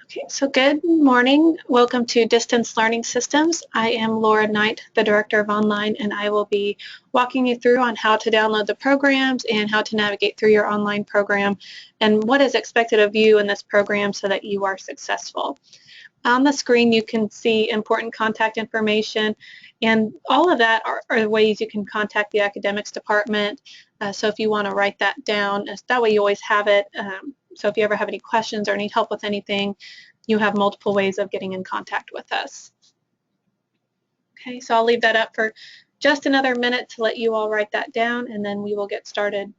Okay, so good morning. Welcome to Distance Learning Systems. I am Laura Knight, the Director of Online, and I will be walking you through on how to download the programs and how to navigate through your online program and what is expected of you in this program so that you are successful. On the screen you can see important contact information, and all of that are ways you can contact the academics department. So if you want to write that down, that way you always have it. So if you ever have any questions or need help with anything, you have multiple ways of getting in contact with us. Okay, so I'll leave that up for just another minute to let you all write that down, and then we will get started.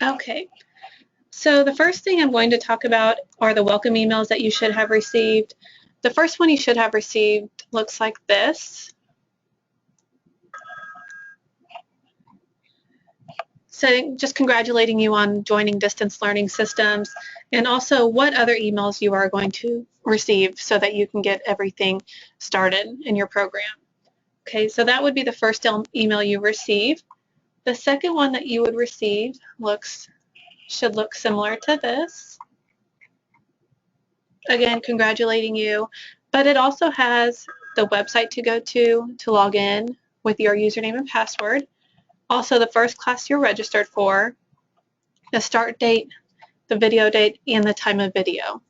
Okay, so the first thing I'm going to talk about are the welcome emails that you should have received. The first one you should have received looks like this. So just congratulating you on joining Distance Learning Systems, and also what other emails you are going to receive so that you can get everything started in your program. Okay, so that would be the first email you receive. The second one that you would receive should look similar to this. Again, congratulating you, but it also has the website to go to log in with your username and password. Also, the first class you're registered for, the start date, the video date, and the time of video.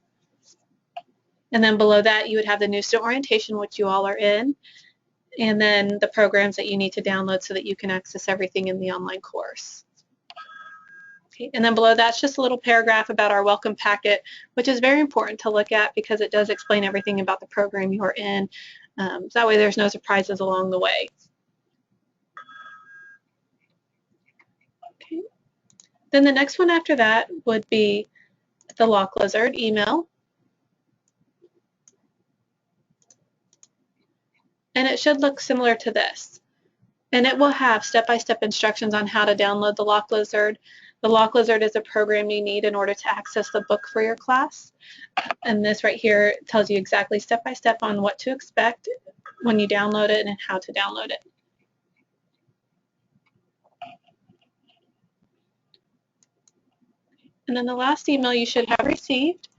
And then below that, you would have the new student orientation, which you all are in, and then the programs that you need to download so that you can access everything in the online course. Okay. And then below that's just a little paragraph about our welcome packet, which is very important to look at because it does explain everything about the program you're in. So that way there's no surprises along the way. Okay. Then the next one after that would be the Lock Lizard email. And it should look similar to this. And it will have step-by-step instructions on how to download the Lock Lizard. The Lock Lizard is a program you need in order to access the book for your class. And this right here tells you exactly step-by-step on what to expect when you download it and how to download it. And then the last email you should have received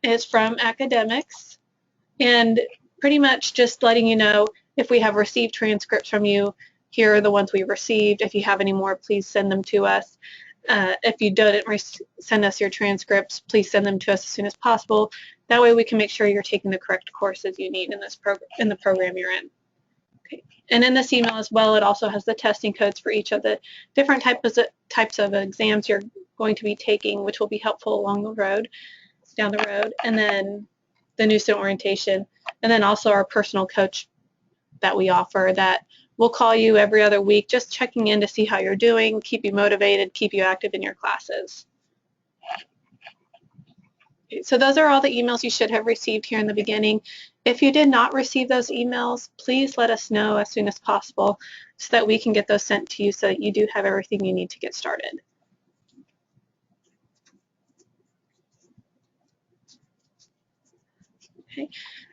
is from academics, and pretty much just letting you know if we have received transcripts from you, here are the ones we received. If you have any more, please send them to us. If you didn't send us your transcripts, please send them to us as soon as possible. That way we can make sure you're taking the correct courses you need in this in the program you're in. Okay. And in this email as well, it also has the testing codes for each of the different types of exams you're going to be taking, which will be helpful along the road, down the road, and then the new student orientation, and then also our personal coach that we offer that will call you every other week, just checking in to see how you're doing, keep you motivated, keep you active in your classes. Okay, so those are all the emails you should have received here in the beginning. If you did not receive those emails, please let us know as soon as possible so that we can get those sent to you so that you do have everything you need to get started. Okay.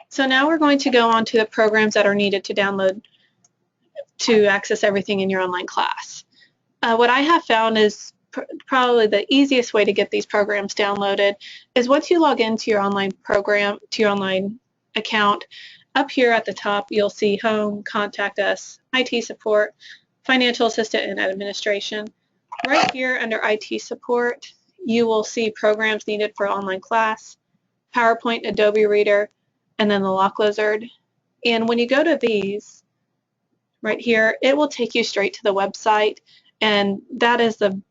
So now we're going to go on to the programs that are needed to download to access everything in your online class. What I have found is probably the easiest way to get these programs downloaded is once you log into your online program, to your online account, up here at the top you'll see Home, Contact Us, IT Support, Financial Assistant, and Administration. Right here under IT Support, you will see programs needed for online class, PowerPoint, Adobe Reader, and then the Lock Lizard. And when you go to these, right here, it will take you straight to the website, and that is the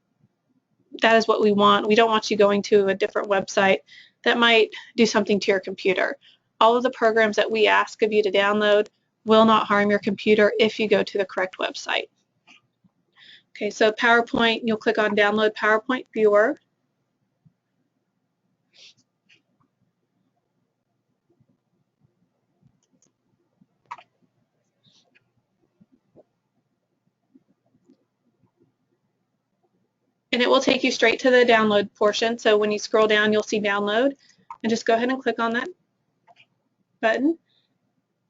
that is what we want. We don't want you going to a different website that might do something to your computer. All of the programs that we ask of you to download will not harm your computer if you go to the correct website. Okay, so PowerPoint, you'll click on Download PowerPoint Viewer. And it will take you straight to the download portion. So when you scroll down, you'll see download, and just go ahead and click on that button.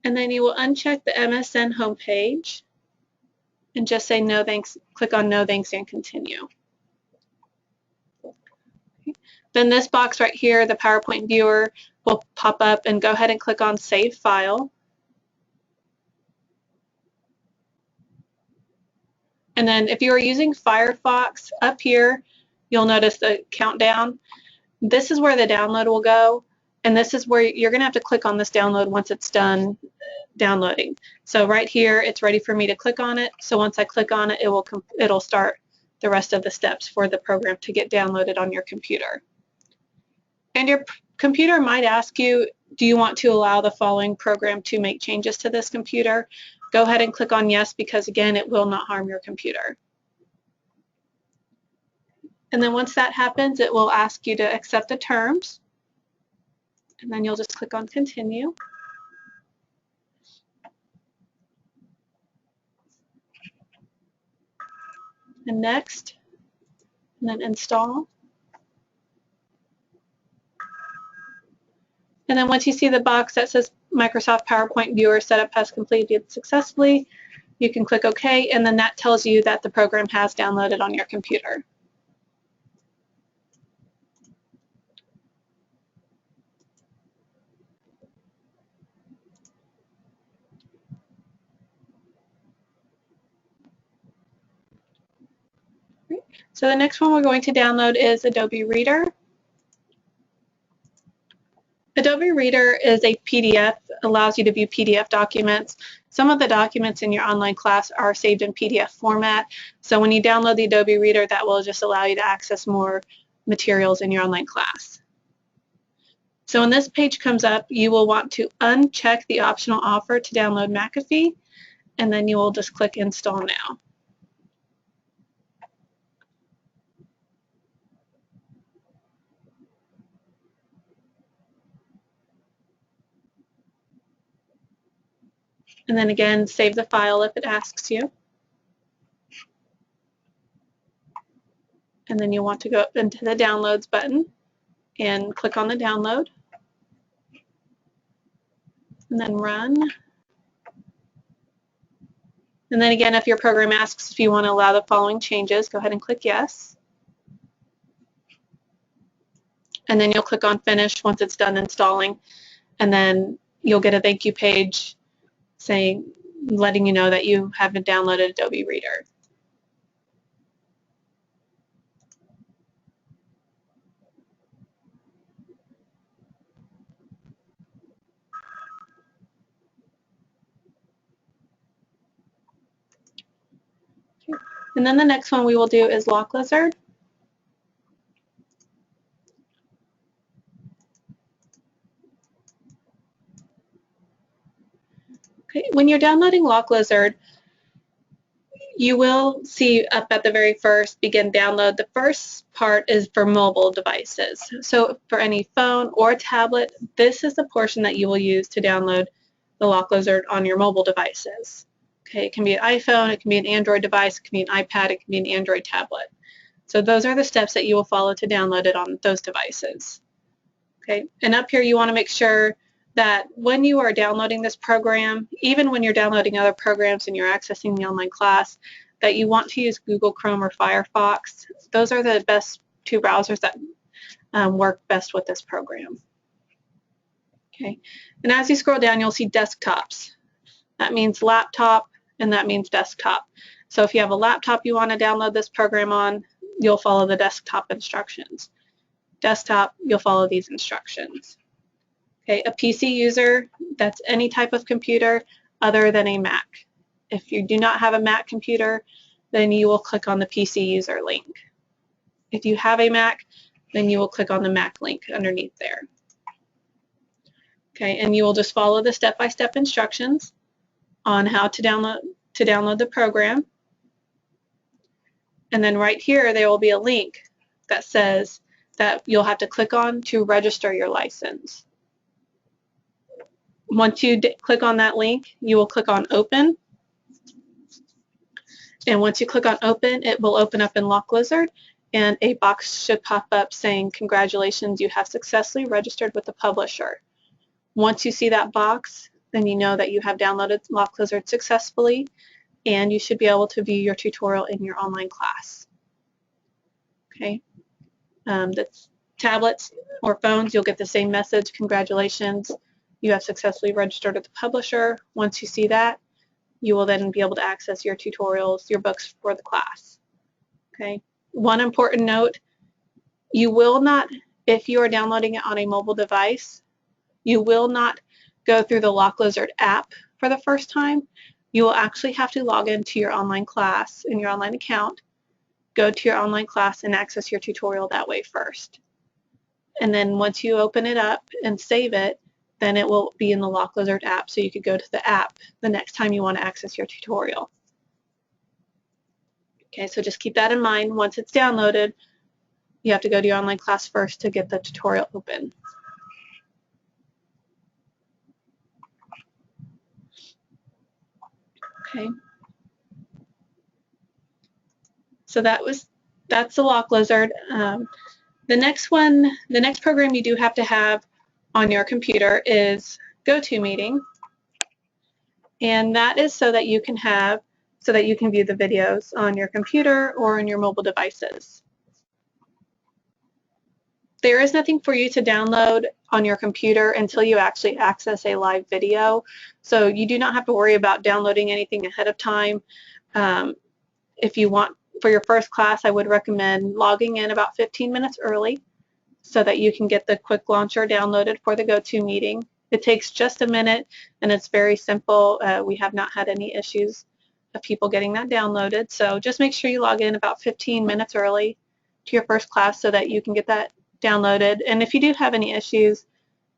And then you will uncheck the MSN homepage and just say no thanks, click on no thanks and continue. Then this box right here, the PowerPoint viewer, will pop up, and go ahead and click on Save File. And then if you are using Firefox, up here you'll notice the countdown. This is where the download will go, and this is where you're going to have to click on this download once it's done downloading. So right here it's ready for me to click on it. So once I click on it, it'll start the rest of the steps for the program to get downloaded on your computer. And your computer might ask you, do you want to allow the following program to make changes to this computer? Go ahead and click on yes, because again, it will not harm your computer. And then once that happens, it will ask you to accept the terms, and then you'll just click on continue. And next, and then install. And then once you see the box that says Microsoft PowerPoint Viewer setup has completed successfully, you can click OK, and then that tells you that the program has downloaded on your computer. So the next one we're going to download is Adobe Reader. Adobe Reader is a PDF, allows you to view PDF documents. Some of the documents in your online class are saved in PDF format. So when you download the Adobe Reader, that will just allow you to access more materials in your online class. So when this page comes up, you will want to uncheck the optional offer to download McAfee, and then you will just click Install Now. And then again, save the file if it asks you. And then you'll want to go up into the Downloads button and click on the download. And then run. And then again, if your program asks if you want to allow the following changes, go ahead and click yes. And then you'll click on finish once it's done installing. And then you'll get a thank you page saying, letting you know that you have downloaded Adobe Reader. And then the next one we will do is LockLizard. Okay, when you're downloading LockLizard, you will see up at the very first, begin download. The first part is for mobile devices. So for any phone or tablet, this is the portion that you will use to download the LockLizard on your mobile devices. Okay, it can be an iPhone, it can be an Android device, it can be an iPad, it can be an Android tablet. So those are the steps that you will follow to download it on those devices. Okay, and up here you want to make sure that when you are downloading this program, even when you're downloading other programs and you're accessing the online class, that you want to use Google Chrome or Firefox. Those are the best two browsers that work best with this program. Okay, and as you scroll down, you'll see desktops. That means laptop, and that means desktop. So if you have a laptop you want to download this program on, you'll follow the desktop instructions. Desktop, you'll follow these instructions. Okay, a PC user, that's any type of computer other than a Mac. If you do not have a Mac computer, then you will click on the PC user link. If you have a Mac, then you will click on the Mac link underneath there. Okay, and you will just follow the step-by-step instructions on how to download the program. And then right here, there will be a link that says that you'll have to click on to register your license. Once you click on that link, you will click on Open. And once you click on Open, it will open up in LockLizard, and a box should pop up saying, "Congratulations, you have successfully registered with the publisher." Once you see that box, then you know that you have downloaded LockLizard successfully, and you should be able to view your tutorial in your online class. Okay. The tablets or phones, you'll get the same message. "Congratulations, you have successfully registered with the publisher." Once you see that, you will then be able to access your tutorials, your books for the class. Okay. One important note, you will not, if you are downloading it on a mobile device, you will not go through the LockLizard app for the first time. You will actually have to log into your online class in your online account, go to your online class, and access your tutorial that way first. And then once you open it up and save it, then it will be in the LockLizard app, so you could go to the app the next time you want to access your tutorial. Okay, so just keep that in mind. Once it's downloaded, you have to go to your online class first to get the tutorial open. Okay. So that's the LockLizard. The next program you do have to have on your computer is GoToMeeting, and that is so that you can view the videos on your computer or on your mobile devices. There is nothing for you to download on your computer until you actually access a live video, so you do not have to worry about downloading anything ahead of time. If you want, for your first class, I would recommend logging in about 15 minutes early so that you can get the quick launcher downloaded for the GoToMeeting. It takes just a minute, and it's very simple. We have not had any issues of people getting that downloaded, so just make sure you log in about 15 minutes early to your first class so that you can get that downloaded. And if you do have any issues,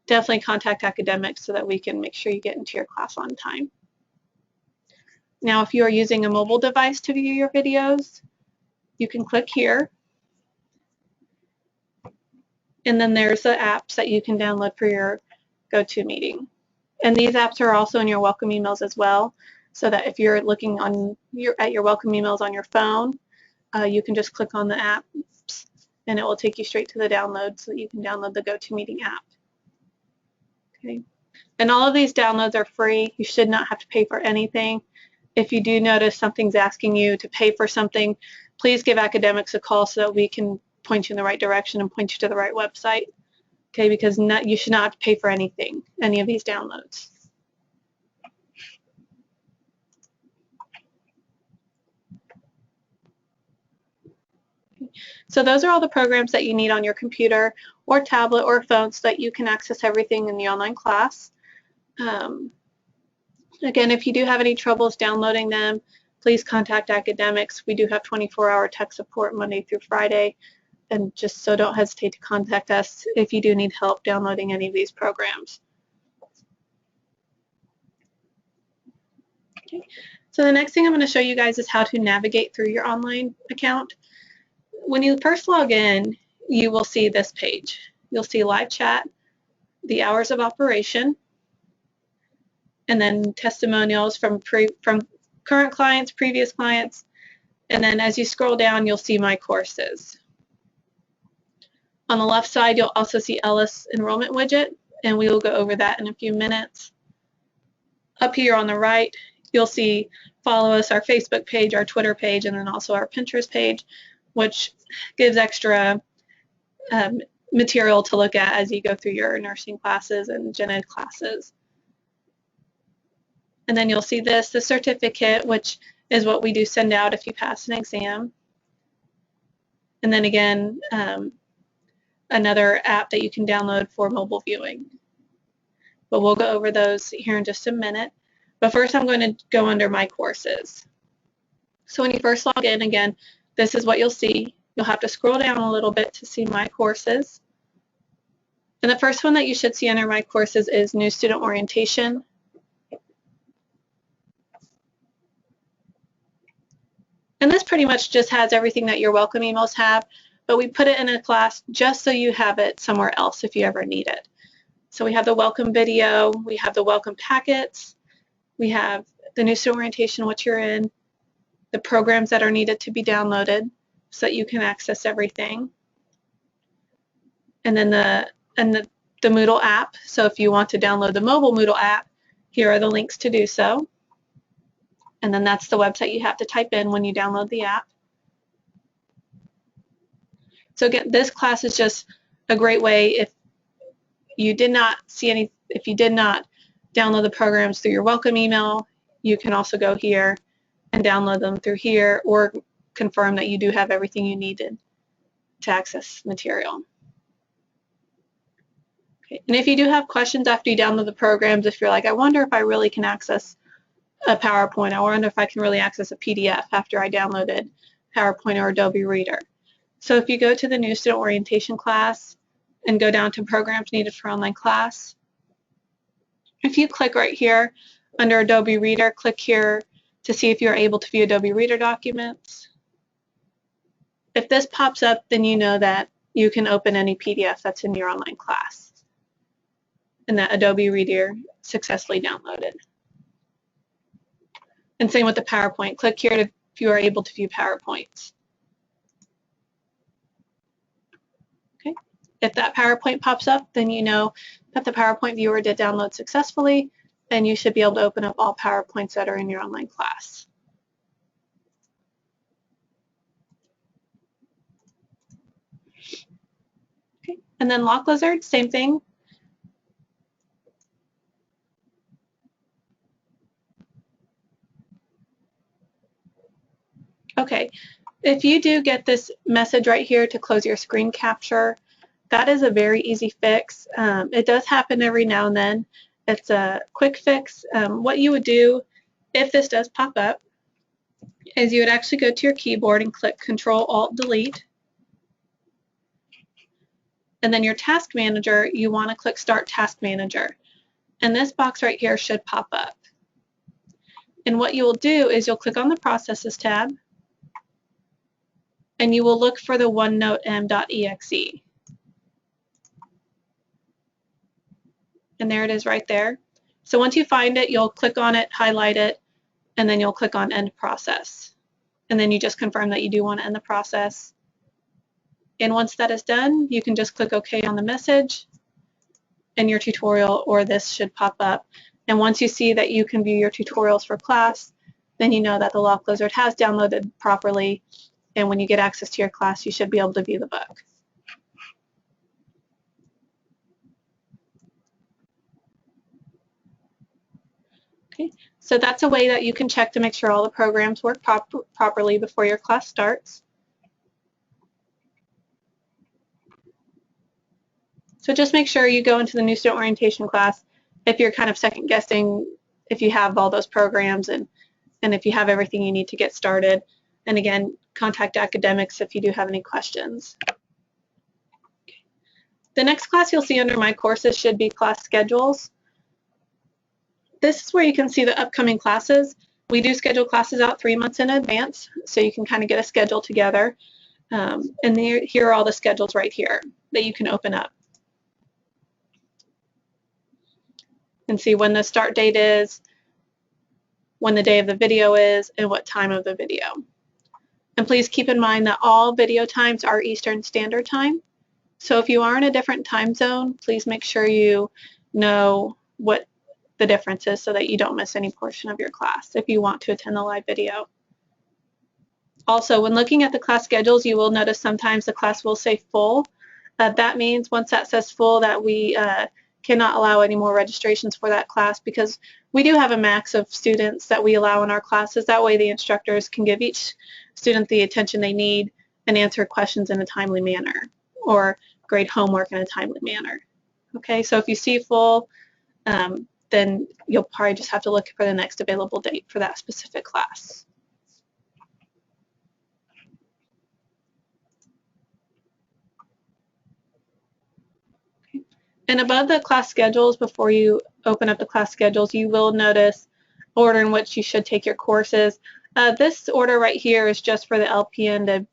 definitely contact academics so that we can make sure you get into your class on time. Now, if you are using a mobile device to view your videos, you can click here, and then there's the apps that you can download for your GoToMeeting. And these apps are also in your welcome emails as well, so that if you're looking at your welcome emails on your phone, you can just click on the apps and it will take you straight to the download so that you can download the GoToMeeting app. Okay. And all of these downloads are free. You should not have to pay for anything. If you do notice something's asking you to pay for something, please give academics a call so that we can point you in the right direction and point you to the right website. Okay, because you should not have to pay for anything, any of these downloads. So those are all the programs that you need on your computer or tablet or phone so that you can access everything in the online class. Again, if you do have any troubles downloading them, please contact academics. We do have 24-hour tech support Monday through Friday, and just so don't hesitate to contact us if you do need help downloading any of these programs. Okay. So the next thing I'm going to show you guys is how to navigate through your online account. When you first log in, you will see this page. You'll see live chat, the hours of operation, and then testimonials from current clients, previous clients, and then as you scroll down, you'll see my courses. On the left side, you'll also see Ellis enrollment widget, and we will go over that in a few minutes. Up here on the right, you'll see follow us, our Facebook page, our Twitter page, and then also our Pinterest page, which gives extra material to look at as you go through your nursing classes and gen ed classes. And then you'll see the certificate, which is what we do send out if you pass an exam. And then again, another app that you can download for mobile viewing. But we'll go over those here in just a minute. But first I'm going to go under my courses. So when you first log in, again, this is what you'll see. You'll have to scroll down a little bit to see My Courses. And the first one that you should see under My Courses is New Student Orientation. And this pretty much just has everything that your welcome emails have, but we put it in a class just so you have it somewhere else if you ever need it. So we have the welcome video, we have the welcome packets, we have the new student orientation, which you're in, the programs that are needed to be downloaded so that you can access everything. And then the Moodle app. So if you want to download the mobile Moodle app, here are the links to do so. And then that's the website you have to type in when you download the app. So again, this class is just a great way if you did not download the programs through your welcome email, you can also go here and download them through here or confirm that you do have everything you needed to access material. Okay. And if you do have questions after you download the programs, if you're like, I wonder if I really can access a PowerPoint, I wonder if I can really access a PDF after I downloaded PowerPoint or Adobe Reader. So if you go to the New Student Orientation class and go down to Programs Needed for Online Class, if you click right here under Adobe Reader, click here to see if you're able to view Adobe Reader documents. If this pops up, then you know that you can open any PDF that's in your online class and that Adobe Reader successfully downloaded. And same with the PowerPoint. Click here if you are able to view PowerPoints. Okay. If that PowerPoint pops up, then you know that the PowerPoint viewer did download successfully, and you should be able to open up all PowerPoints that are in your online class. Okay. And then LockLizard, same thing. Okay, if you do get this message right here to close your screen capture, that is a very easy fix. It does happen every now and then. It's a quick fix. What you would do if this does pop up is you would actually go to your keyboard and click Control-Alt-Delete. And then your Task Manager, you want to click Start Task Manager. And this box right here should pop up. And what you will do is you'll click on the Processes tab, and you will look for the OneNote M.exe. And there it is right there. So once you find it, you'll click on it, highlight it, and then you'll click on End Process. And then you just confirm that you do want to end the process. And once that is done, you can just click OK on the message, and your tutorial or this should pop up. And once you see that you can view your tutorials for class, then you know that the LockLizard has downloaded properly, and when you get access to your class, you should be able to view the book. Okay, so that's a way that you can check to make sure all the programs work properly before your class starts. So just make sure you go into the New Student Orientation class if you're kind of second guessing if you have all those programs and if you have everything you need to get started. And again, contact academics if you do have any questions. Okay. The next class you'll see under My Courses should be class schedules. This is where you can see the upcoming classes. We do schedule classes out 3 months in advance, so you can kind of get a schedule together. And here are all the schedules right here that you can open up and see when the start date is, when the day of the video is, and what time of the video. And please keep in mind that all video times are Eastern Standard Time. So if you are in a different time zone, please make sure you know what the difference is so that you don't miss any portion of your class if you want to attend the live video. Also, when looking at the class schedules, you will notice sometimes the class will say full. That means once that says full that we cannot allow any more registrations for that class, because we do have a max of students that we allow in our classes. That way the instructors can give each student the attention they need and answer questions in a timely manner or grade homework in a timely manner. Okay, so if you see full, then you'll probably just have to look for the next available date for that specific class. And above the class schedules, before you open up the class schedules, you will notice order in which you should take your courses. This order right here is just for the LPN to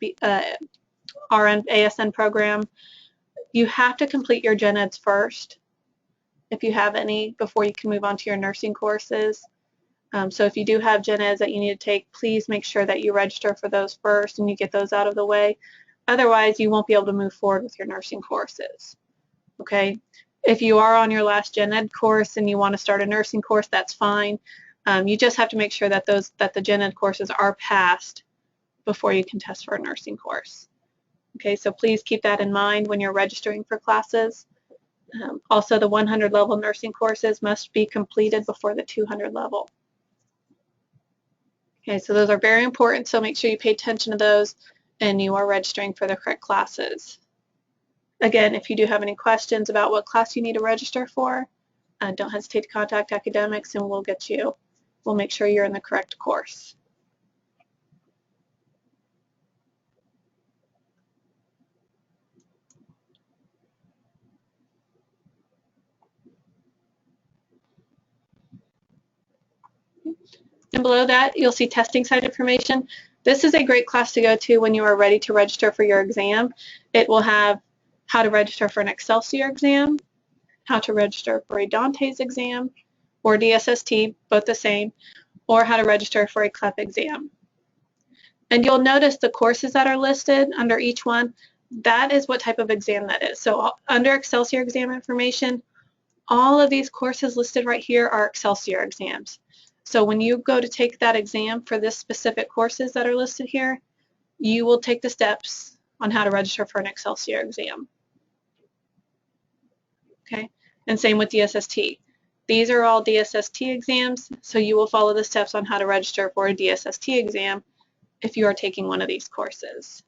RN ASN program. You have to complete your gen eds first, if you have any, before you can move on to your nursing courses. So if you do have gen eds that you need to take, please make sure that you register for those first and you get those out of the way. Otherwise, you won't be able to move forward with your nursing courses. Okay? If you are on your last gen ed course and you want to start a nursing course, that's fine. You just have to make sure that the gen ed courses are passed before you can test for a nursing course. Okay, so please keep that in mind when you're registering for classes. Also, the 100 level nursing courses must be completed before the 200 level. Okay, so those are very important, so make sure you pay attention to those and you are registering for the correct classes. Again, if you do have any questions about what class you need to register for, don't hesitate to contact academics and we'll make sure you're in the correct course. And below that, you'll see testing site information. This is a great class to go to when you are ready to register for your exam. It will have how to register for an Excelsior exam, how to register for a Dante's exam, or DSST, both the same, or how to register for a CLEP exam. And you'll notice the courses that are listed under each one. That is what type of exam that is. So under Excelsior exam information, all of these courses listed right here are Excelsior exams. So when you go to take that exam for this specific courses that are listed here, you will take the steps on how to register for an Excelsior exam. Okay, and same with DSST. These are all DSST exams, so you will follow the steps on how to register for a DSST exam if you are taking one of these courses.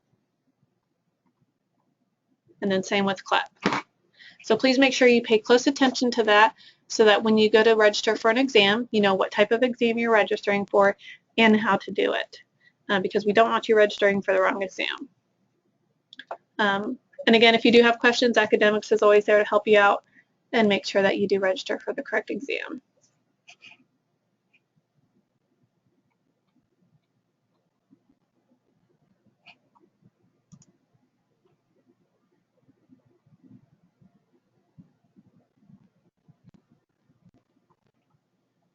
And then same with CLEP. So please make sure you pay close attention to that so that when you go to register for an exam, you know what type of exam you're registering for and how to do it, because we don't want you registering for the wrong exam. And again, if you do have questions, academics is always there to help you out and make sure that you do register for the correct exam.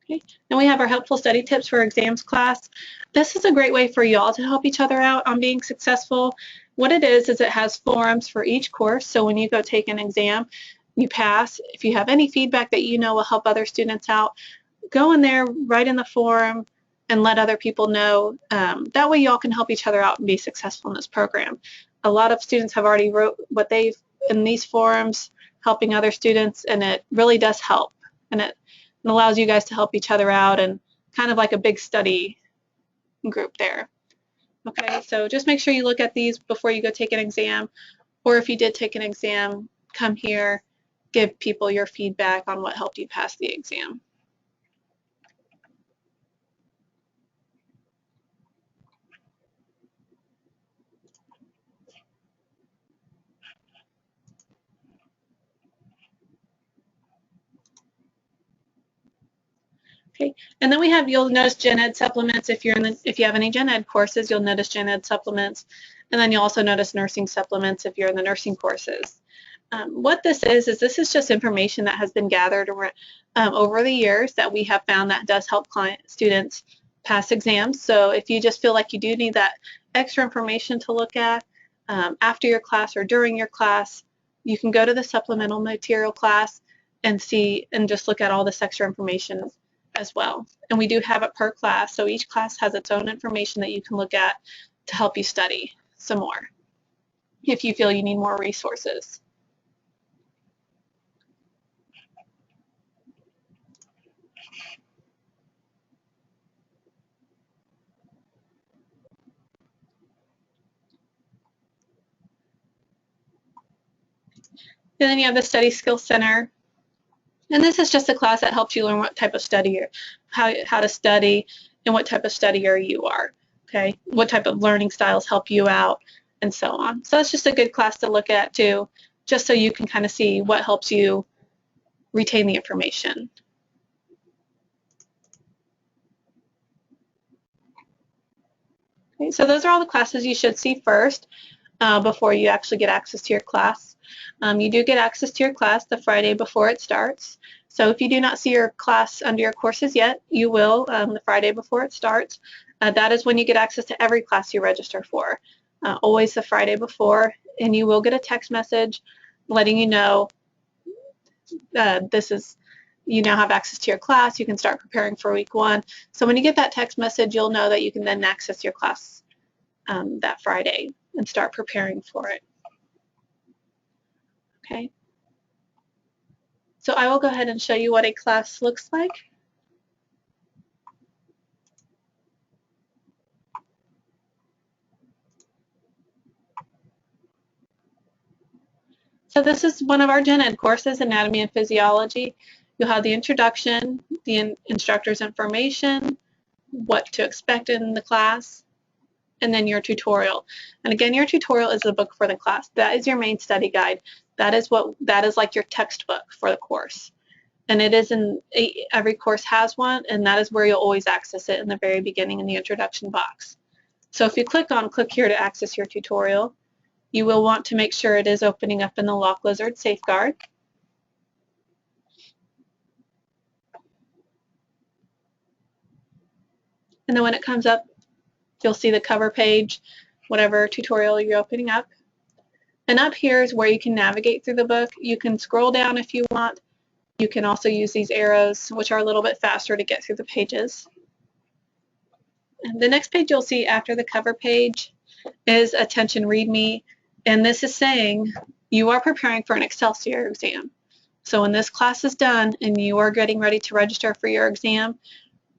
Okay. And we have our helpful study tips for exams class. This is a great way for y'all to help each other out on being successful. What it is it has forums for each course. So when you go take an exam, you pass. If you have any feedback that you know will help other students out, go in there, write in the forum, and let other people know. That way y'all can help each other out and be successful in this program. A lot of students have already wrote what they've in these forums, helping other students, and it really does help. And it allows you guys to help each other out and kind of like a big study group there. Okay, so just make sure you look at these before you go take an exam, or if you did take an exam, come here, give people your feedback on what helped you pass the exam. Okay, and then we have, you'll notice gen ed supplements. If you have any gen ed courses, you'll notice gen ed supplements, and then you'll also notice nursing supplements if you're in the nursing courses. What this is this is just information that has been gathered over the years that we have found that does help students pass exams. So if you just feel like you do need that extra information to look at after your class or during your class, you can go to the supplemental material class and see and just look at all this extra information as well. And we do have it per class, so each class has its own information that you can look at to help you study some more if you feel you need more resources. And then you have the Study Skills Center. And this is just a class that helps you learn what type of studier, how to study and what type of studier you are, okay? What type of learning styles help you out and so on. So it's just a good class to look at too, just so you can kind of see what helps you retain the information. Okay, so those are all the classes you should see first before you actually get access to your class. You do get access to your class the Friday before it starts. So if you do not see your class under your courses yet, you will the Friday before it starts. That is when you get access to every class you register for, always the Friday before, and you will get a text message letting you know you now have access to your class. You can start preparing for week 1. So when you get that text message, you'll know that you can then access your class that Friday and start preparing for it. Okay. So I will go ahead and show you what a class looks like. So this is one of our gen ed courses, Anatomy and Physiology. You'll have the introduction, the instructor's information, what to expect in the class, and then your tutorial. And again, your tutorial is the book for the class. That is your main study guide. That is like your textbook for the course. And it is every course has one, and that is where you'll always access it in the very beginning in the introduction box. So if you click here to access your tutorial, you will want to make sure it is opening up in the Lock Lizard Safeguard. And then when it comes up, you'll see the cover page, whatever tutorial you're opening up. And up here is where you can navigate through the book. You can scroll down if you want. You can also use these arrows, which are a little bit faster to get through the pages. And the next page you'll see after the cover page is Attention README. And this is saying you are preparing for an Excelsior exam. So when this class is done and you are getting ready to register for your exam,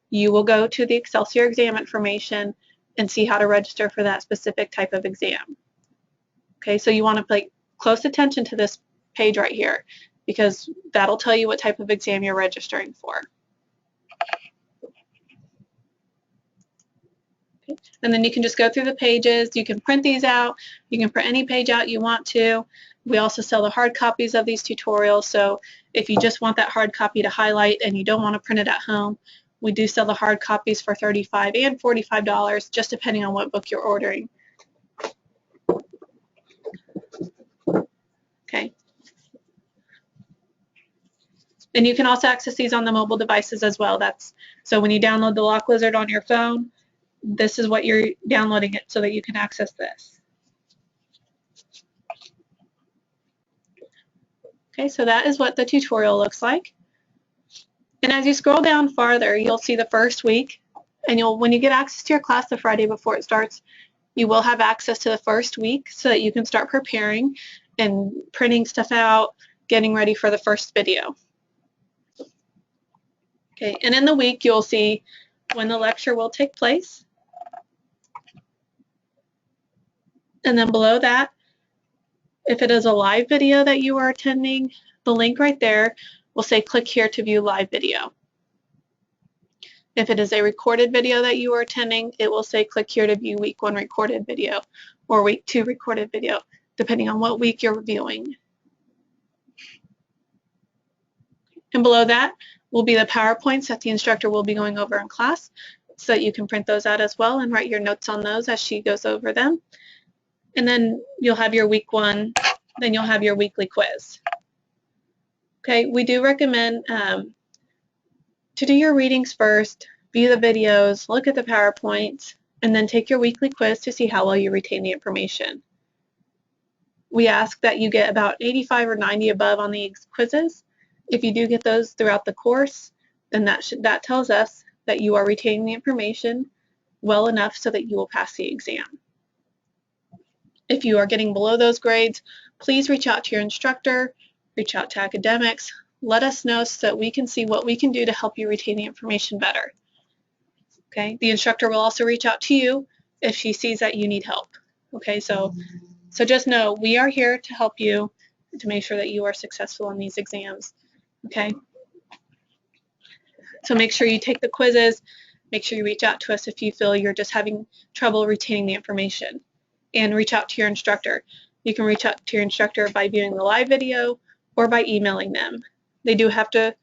you will go to the Excelsior exam information and see how to register for that specific type of exam. Okay, so you want to pay close attention to this page right here, because that'll tell you what type of exam you're registering for. Okay. And then you can just go through the pages. You can print these out. You can print any page out you want to. We also sell the hard copies of these tutorials, so if you just want that hard copy to highlight and you don't want to print it at home, we do sell the hard copies for $35 and $45, just depending on what book you're ordering. Okay. And you can also access these on the mobile devices as well. So when you download the Lock Lizard on your phone, this is what you're downloading it so that you can access this. Okay, so that is what the tutorial looks like. And as you scroll down farther, you'll see the first week, and when you get access to your class the Friday before it starts, you will have access to the first week so that you can start preparing and printing stuff out, getting ready for the first video. Okay, and in the week you'll see when the lecture will take place. And then below that, if it is a live video that you are attending, the link right there will say click here to view live video. If it is a recorded video that you are attending, it will say click here to view week 1 recorded video or week 2 recorded video, depending on what week you're viewing. And below that will be the PowerPoints that the instructor will be going over in class, so that you can print those out as well and write your notes on those as she goes over them. And then you'll have your week 1, then you'll have your weekly quiz. Okay, we do recommend to do your readings first, view the videos, look at the PowerPoints, and then take your weekly quiz to see how well you retain the information. We ask that you get about 85 or 90 above on these quizzes. If you do get those throughout the course, then that tells us that you are retaining the information well enough so that you will pass the exam. If you are getting below those grades, please reach out to your instructor, reach out to academics, let us know so that we can see what we can do to help you retain the information better. Okay, the instructor will also reach out to you if she sees that you need help. Okay, so just know we are here to help you to make sure that you are successful in these exams. Okay, so make sure you take the quizzes, make sure you reach out to us if you feel you're just having trouble retaining the information, and reach out to your instructor. You can reach out to your instructor by viewing the live video or by emailing them. They do have to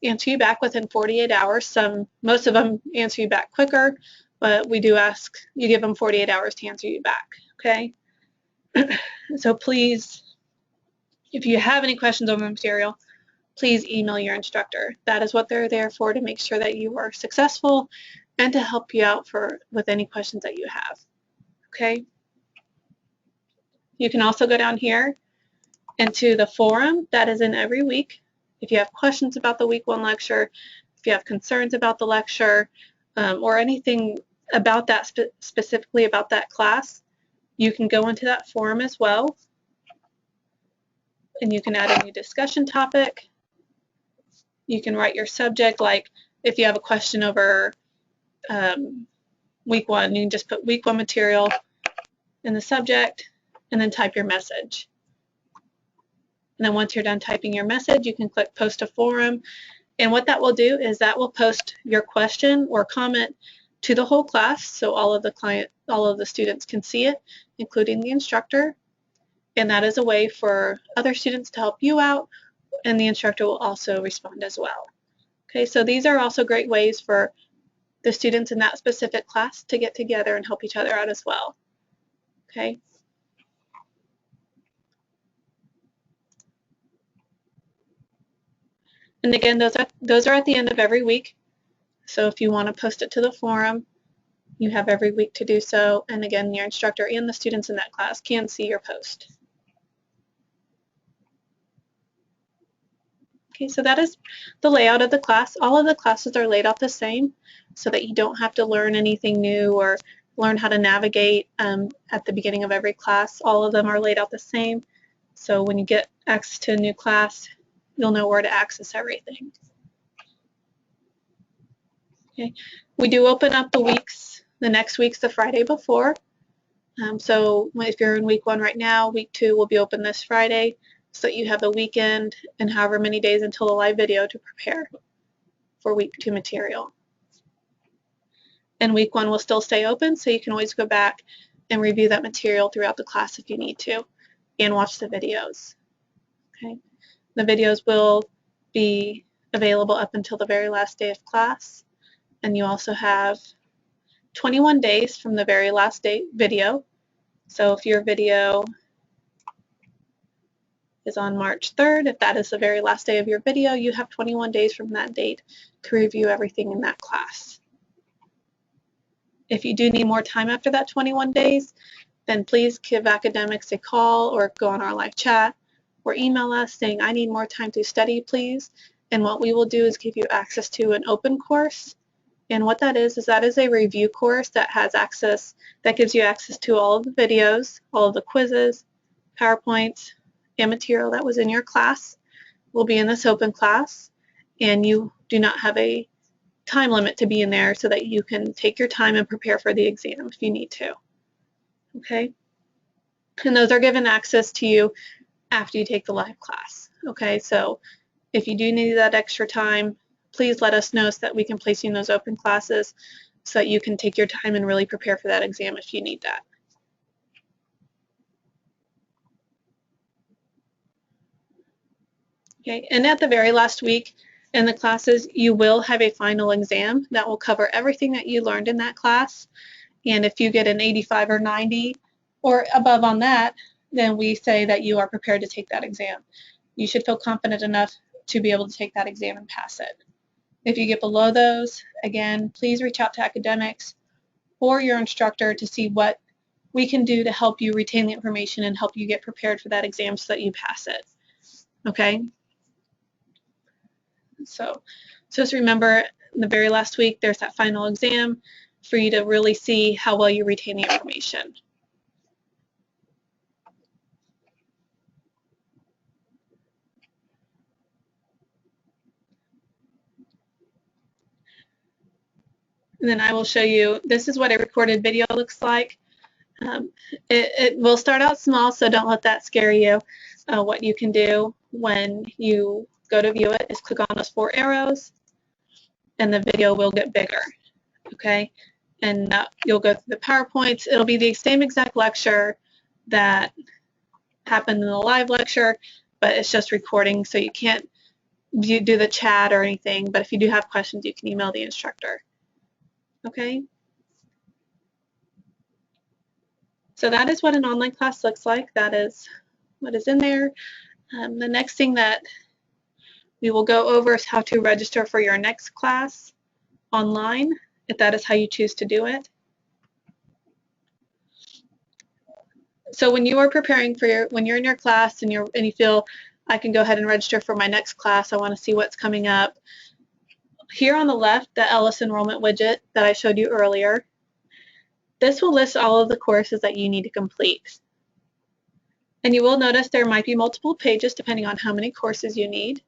answer you back within 48 hours. Most of them answer you back quicker, but we do ask you give them 48 hours to answer you back, okay? So please, if you have any questions on the material, please email your instructor. That is what they're there for, to make sure that you are successful and to help you out with any questions that you have, okay? You can also go down here into the forum that is in every week. If you have questions about the week 1 lecture, if you have concerns about the lecture, or anything about that specifically about that class, you can go into that forum as well, and you can add a new discussion topic. You can write your subject, like if you have a question over week 1, you can just put week 1 material in the subject and then type your message. And then once you're done typing your message, you can click post to forum. And what that will do is that will post your question or comment to the whole class, so all of the students can see it, including the instructor. And that is a way for other students to help you out, and the instructor will also respond as well. Okay, so these are also great ways for the students in that specific class to get together and help each other out as well. Okay. And again, those are at the end of every week. So if you want to post it to the forum, you have every week to do so. And again, your instructor and the students in that class can see your post. Okay, so that is the layout of the class. All of the classes are laid out the same, so that you don't have to learn anything new or learn how to navigate at the beginning of every class. All of them are laid out the same. So when you get access to a new class, you'll know where to access everything. Okay, we do open up the next week's the Friday before. So if you're in week 1 right now, week 2 will be open this Friday, so that you have the weekend and however many days until the live video to prepare for week 2 material. And week 1 will still stay open, so you can always go back and review that material throughout the class if you need to, and watch the videos. Okay, the videos will be available up until the very last day of class, and you also have 21 days from the very last day video. So if your video is on March 3rd, if that is the very last day of your video, you have 21 days from that date to review everything in that class. If you do need more time after that 21 days, then please give academics a call or go on our live chat or email us saying, I need more time to study, please. And what we will do is give you access to an open course. And what that is a review course that gives you access to all of the videos, all of the quizzes, PowerPoints, and material that was in your class will be in this open class, and you do not have a time limit to be in there, so that you can take your time and prepare for the exam if you need to. Okay? And those are given access to you after you take the live class. Okay, so if you do need that extra time, please let us know so that we can place you in those open classes so that you can take your time and really prepare for that exam if you need that. Okay, and at the very last week in the classes, you will have a final exam that will cover everything that you learned in that class. And if you get an 85 or 90 or above on that, then we say that you are prepared to take that exam. You should feel confident enough to be able to take that exam and pass it. If you get below those, again, please reach out to academics or your instructor to see what we can do to help you retain the information and help you get prepared for that exam so that you pass it. Okay? So just remember, the very last week, there's that final exam for you to really see how well you retain the information. And then I will show you, this is what a recorded video looks like. It will start out small, so don't let that scare you. What you can do when you go to view it is click on those 4 arrows, and the video will get bigger. Okay, and you'll go through the PowerPoints. It'll be the same exact lecture that happened in the live lecture, but it's just recording, so you can't you do the chat or anything, but if you do have questions, you can email the instructor. Okay? So that is what an online class looks like. That is what is in there. The next thing that we will go over is how to register for your next class online, if that is how you choose to do it. So when you are preparing for when you're in your class and you feel I can go ahead and register for my next class, I want to see what's coming up. Here on the left, the ELLIS enrollment widget that I showed you earlier, this will list all of the courses that you need to complete. And you will notice there might be multiple pages depending on how many courses you need.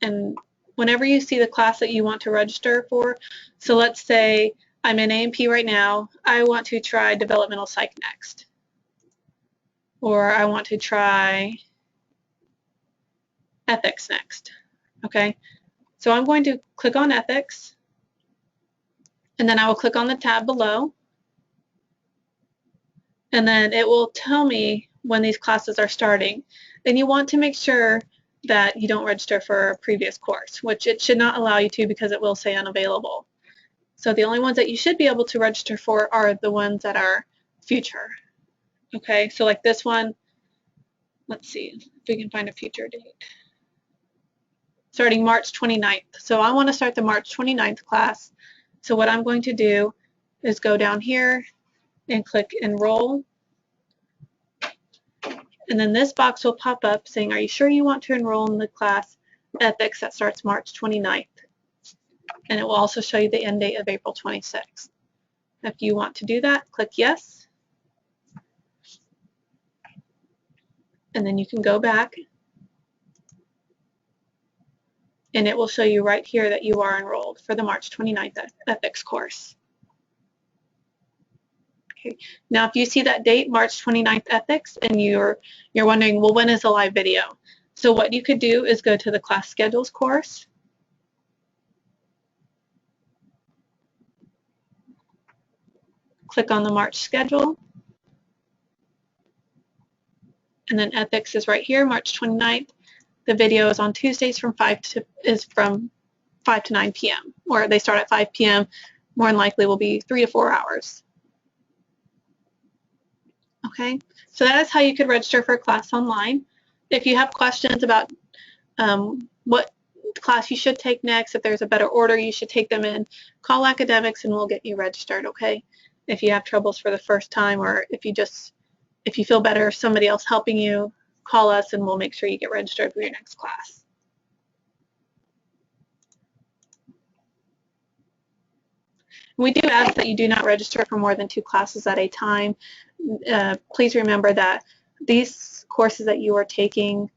And whenever you see the class that you want to register for, so let's say I'm in A&P right now, I want to try developmental psych next. Or I want to try ethics next. Okay, so I'm going to click on ethics, and then I will click on the tab below, and then it will tell me when these classes are starting. And you want to make sure that you don't register for a previous course, which it should not allow you to because it will say unavailable. So the only ones that you should be able to register for are the ones that are future. Okay, so like this one, let's see if we can find a future date. Starting March 29th. So I want to start the March 29th class. So what I'm going to do is go down here and click enroll. And then this box will pop up saying, are you sure you want to enroll in the class ethics that starts March 29th? And it will also show you the end date of April 26th. If you want to do that, click yes. And then you can go back and it will show you right here that you are enrolled for the March 29th ethics course. Okay. Now if you see that date, March 29th ethics, and you're wondering, well, when is the live video? So what you could do is go to the class schedules course, click on the March schedule, and then ethics is right here, March 29th. The video is on Tuesdays from 5 to 9 p.m. or they start at 5 p.m. More than likely will be 3 to 4 hours. Okay, so that is how you could register for a class online. If you have questions about what class you should take next, if there's a better order you should take them in, call academics and we'll get you registered, okay? If you have troubles for the first time, or if you feel better, somebody else helping you, call us and we'll make sure you get registered for your next class. We do ask that you do not register for more than 2 classes at a time. Please remember that these courses that you are taking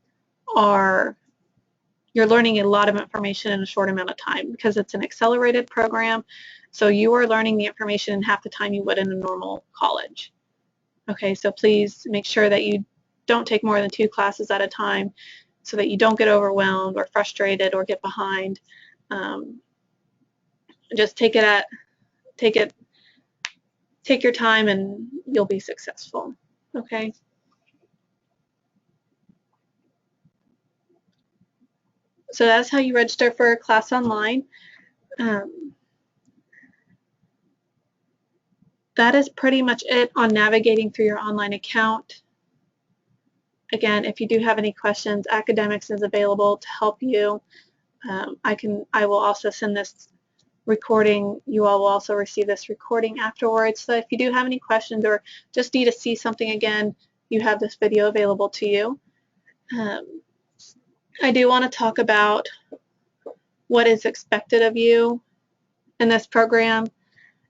you're learning a lot of information in a short amount of time because it's an accelerated program. So you are learning the information in half the time you would in a normal college. Okay, so please make sure that you don't take more than 2 classes at a time so that you don't get overwhelmed or frustrated or get behind. Just take your time and you'll be successful. Okay. So that's how you register for a class online. That is pretty much it on navigating through your online account. Again, if you do have any questions, Academics is available to help you. I will also send this recording. You all will also receive this recording afterwards. So if you do have any questions or just need to see something again, you have this video available to you. I do want to talk about what is expected of you in this program,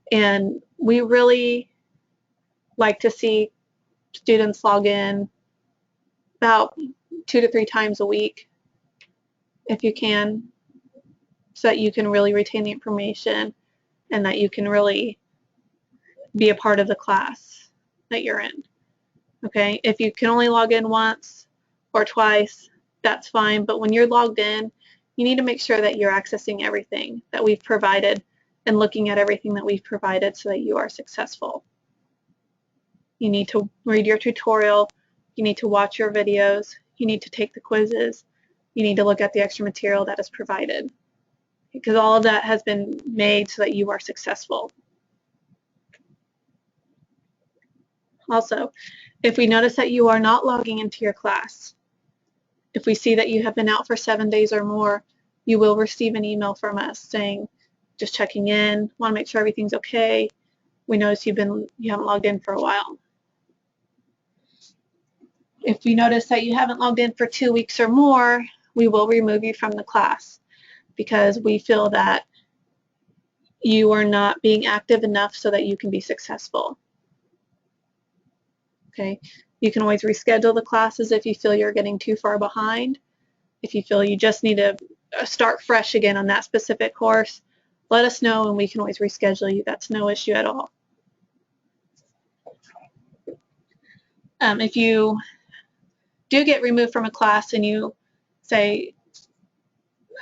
and we really like to see students log in about 2 to 3 times a week if you can, so that you can really retain the information and that you can really be a part of the class that you're in. Okay, if you can only log in once or twice, that's fine, but when you're logged in, you need to make sure that you're accessing everything that we've provided and looking at everything that we've provided so that you are successful. You need to read your tutorial. You need to watch your videos. You need to take the quizzes. You need to look at the extra material that is provided, because all of that has been made so that you are successful. Also, if we notice that you are not logging into your class, if we see that you have been out for 7 days or more, you will receive an email from us saying, just checking in, want to make sure everything's okay. We notice you haven't logged in for a while. If we notice that you haven't logged in for 2 weeks or more, we will remove you from the class because we feel that you are not being active enough so that you can be successful. Okay, you can always reschedule the classes if you feel you're getting too far behind. If you feel you just need to start fresh again on that specific course, let us know and we can always reschedule you. That's no issue at all. If you do get removed from a class and you say,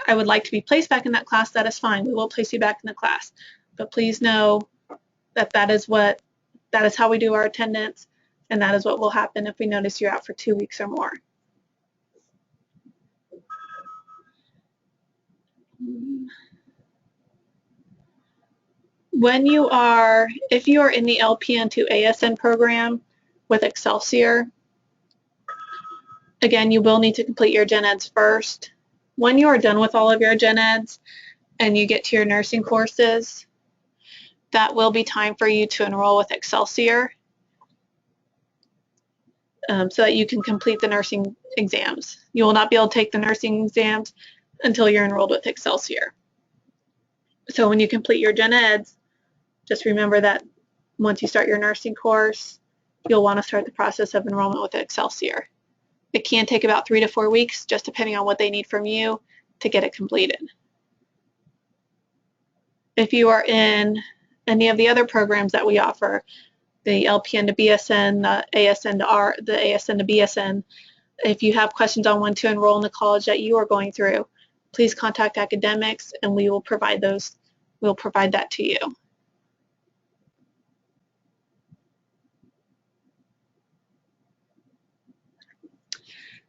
I would like to be placed back in that class, that is fine. We will place you back in the class. But please know that that is how we do our attendance, and that is what will happen if we notice you're out for 2 weeks or more. If you are in the LPN to ASN program with Excelsior, again, you will need to complete your gen eds first. When you are done with all of your gen eds and you get to your nursing courses, that will be time for you to enroll with Excelsior so that you can complete the nursing exams. You will not be able to take the nursing exams until you're enrolled with Excelsior. So when you complete your gen eds, just remember that once you start your nursing course, you'll want to start the process of enrollment with Excelsior. It can take about 3 to 4 weeks, just depending on what they need from you to get it completed. If you are in any of the other programs that we offer, the LPN to BSN, the ASN to BSN, if you have questions on when to enroll in the college that you are going through, please contact academics and we will provide that to you.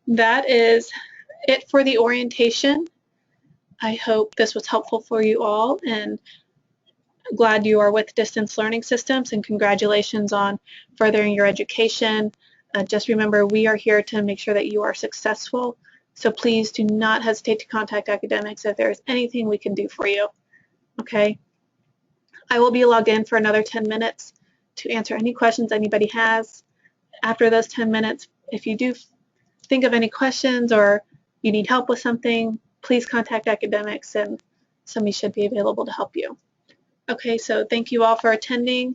That is it for the orientation. I hope this was helpful for you all, and glad you are with Distance Learning Systems, and congratulations on furthering your education. Just remember, we are here to make sure that you are successful, so please do not hesitate to contact academics if there is anything we can do for you. Okay? I will be logged in for another 10 minutes to answer any questions anybody has. After those 10 minutes, if you do think of any questions or you need help with something, please contact academics and somebody should be available to help you. Okay, so thank you all for attending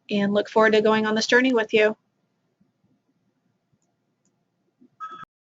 and look forward to going on this journey with you.